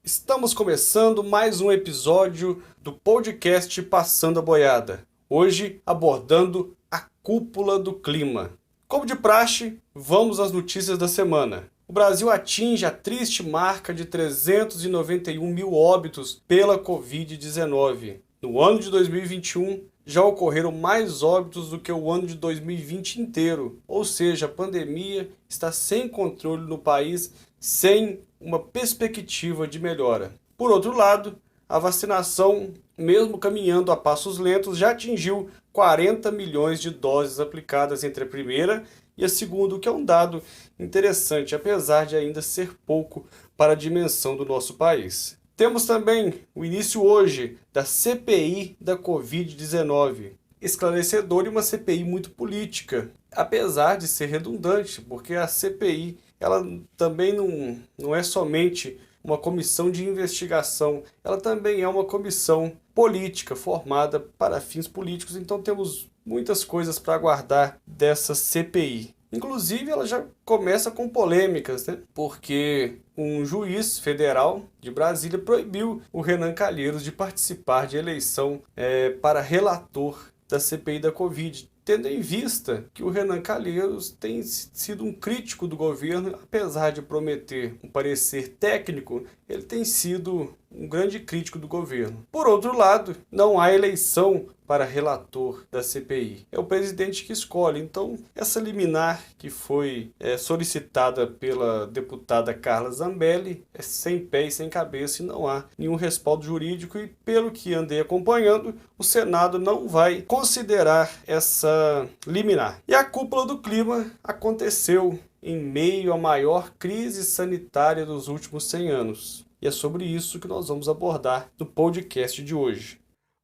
Estamos começando mais um episódio do podcast Passando a Boiada. Hoje abordando a cúpula do clima. Como de praxe, vamos às notícias da semana. O Brasil atinge a triste marca de 391 mil óbitos pela Covid-19. No ano de 2021, já ocorreram mais óbitos do que o ano de 2020 inteiro. Ou seja, a pandemia está sem controle no país, sem uma perspectiva de melhora. Por outro lado, a vacinação, mesmo caminhando a passos lentos, já atingiu 40 milhões de doses aplicadas entre a primeira e a segunda, o que é um dado interessante, apesar de ainda ser pouco para a dimensão do nosso país. Temos também o início hoje da CPI da Covid-19, esclarecedor e uma CPI muito política, apesar de ser redundante, porque a CPI ela também não é somente uma comissão de investigação, ela também é uma comissão política formada para fins políticos, então temos muitas coisas para aguardar dessa CPI. Inclusive, ela já começa com polêmicas, né? Porque um juiz federal de Brasília proibiu o Renan Calheiros de participar de eleição para relator da CPI da Covid, tendo em vista que o Renan Calheiros tem sido um crítico do governo, apesar de prometer um parecer técnico, ele tem sido um grande crítico do governo. Por outro lado, não há eleição para relator da CPI. É o presidente que escolhe. Então, essa liminar que foi solicitada pela deputada Carla Zambelli é sem pé e sem cabeça e não há nenhum respaldo jurídico e, pelo que andei acompanhando, o Senado não vai considerar essa liminar. E a cúpula do clima aconteceu em meio à maior crise sanitária dos últimos 100 anos. E é sobre isso que nós vamos abordar no podcast de hoje.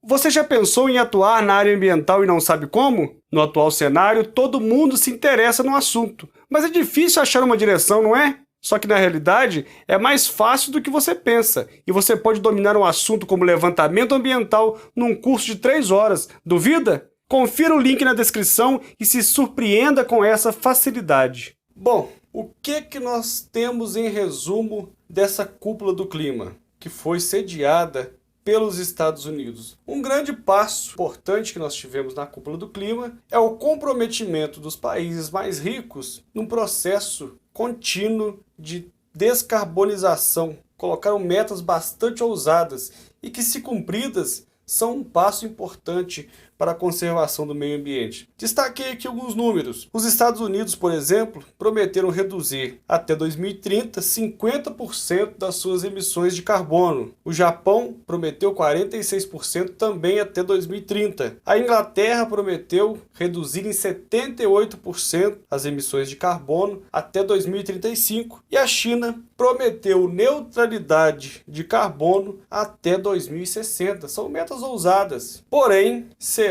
Você já pensou em atuar na área ambiental e não sabe como? No atual cenário, todo mundo se interessa no assunto, mas é difícil achar uma direção, não é? Só que na realidade é mais fácil do que você pensa, e você pode dominar um assunto como levantamento ambiental num curso de 3 horas. Duvida? Confira o link na descrição e se surpreenda com essa facilidade. Bom, o que nós temos em resumo dessa cúpula do clima, que foi sediada pelos Estados Unidos? Um grande passo importante que nós tivemos na cúpula do clima é o comprometimento dos países mais ricos num processo contínuo de descarbonização. Colocaram metas bastante ousadas e que, se cumpridas, são um passo importante para a conservação do meio ambiente. Destaquei aqui alguns números. Os Estados Unidos, por exemplo, prometeram reduzir até 2030 50% das suas emissões de carbono. O Japão prometeu 46% também até 2030. A Inglaterra prometeu reduzir em 78% as emissões de carbono até 2035. E a China prometeu neutralidade de carbono até 2060. São metas ousadas, porém serão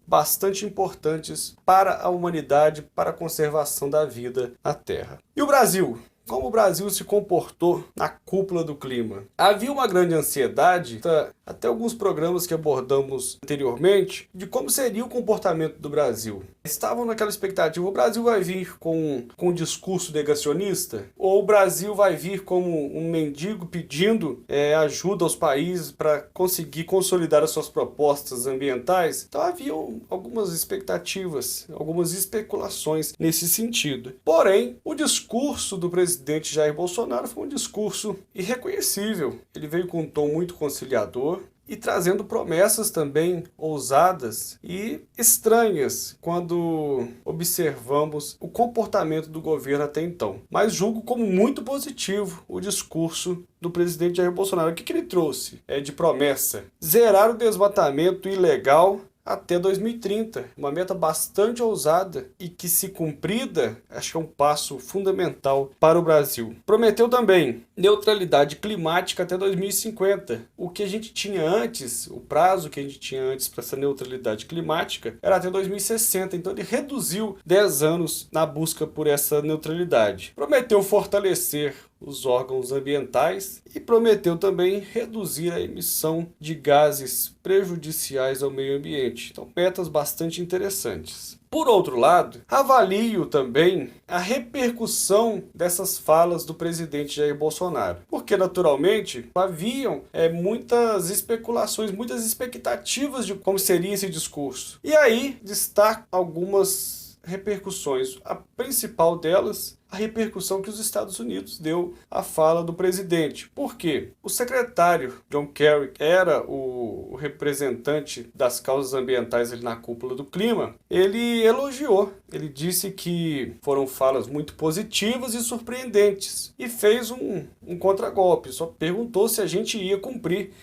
bastante importantes para a humanidade, para a conservação da vida na Terra. E o Brasil? Como o Brasil se comportou na cúpula do clima? Havia uma grande ansiedade, até alguns programas que abordamos anteriormente, de como seria o comportamento do Brasil. Estavam naquela expectativa: o Brasil vai vir com um discurso negacionista? Ou o Brasil vai vir como um mendigo pedindo ajuda aos países para conseguir consolidar as suas propostas ambientais? Então havia algumas expectativas, algumas especulações nesse sentido. Porém, o discurso do presidente Jair Bolsonaro foi um discurso irreconhecível. Ele veio com um tom muito conciliador e trazendo promessas também ousadas e estranhas quando observamos o comportamento do governo até então. Mas julgo como muito positivo o discurso do presidente Jair Bolsonaro. O que ele trouxe de promessa? Zerar o desmatamento ilegal até 2030, uma meta bastante ousada e que, se cumprida, acho que é um passo fundamental para o Brasil. Prometeu também neutralidade climática até 2050. O que a gente tinha antes, o prazo que a gente tinha antes para essa neutralidade climática era até 2060, então ele reduziu 10 anos na busca por essa neutralidade. Prometeu fortalecer os órgãos ambientais e prometeu também reduzir a emissão de gases prejudiciais ao meio ambiente. Então, metas bastante interessantes. Por outro lado, avalio também a repercussão dessas falas do presidente Jair Bolsonaro, porque naturalmente haviam muitas especulações, muitas expectativas de como seria esse discurso. E aí destaco algumas repercussões. A principal delas, a repercussão que os Estados Unidos deu à fala do presidente. Por quê? O secretário John Kerry, que era o representante das causas ambientais ali na cúpula do clima, ele elogiou. Ele disse que foram falas muito positivas e surpreendentes e fez um contragolpe. Só perguntou se a gente ia cumprir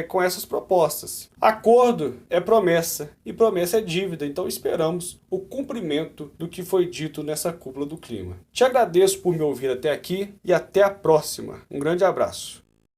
com essas propostas. Acordo é promessa e promessa é dívida, então esperamos o cumprimento do que foi dito nessa cúpula do clima. Te agradeço por me ouvir até aqui e até a próxima. Um grande abraço.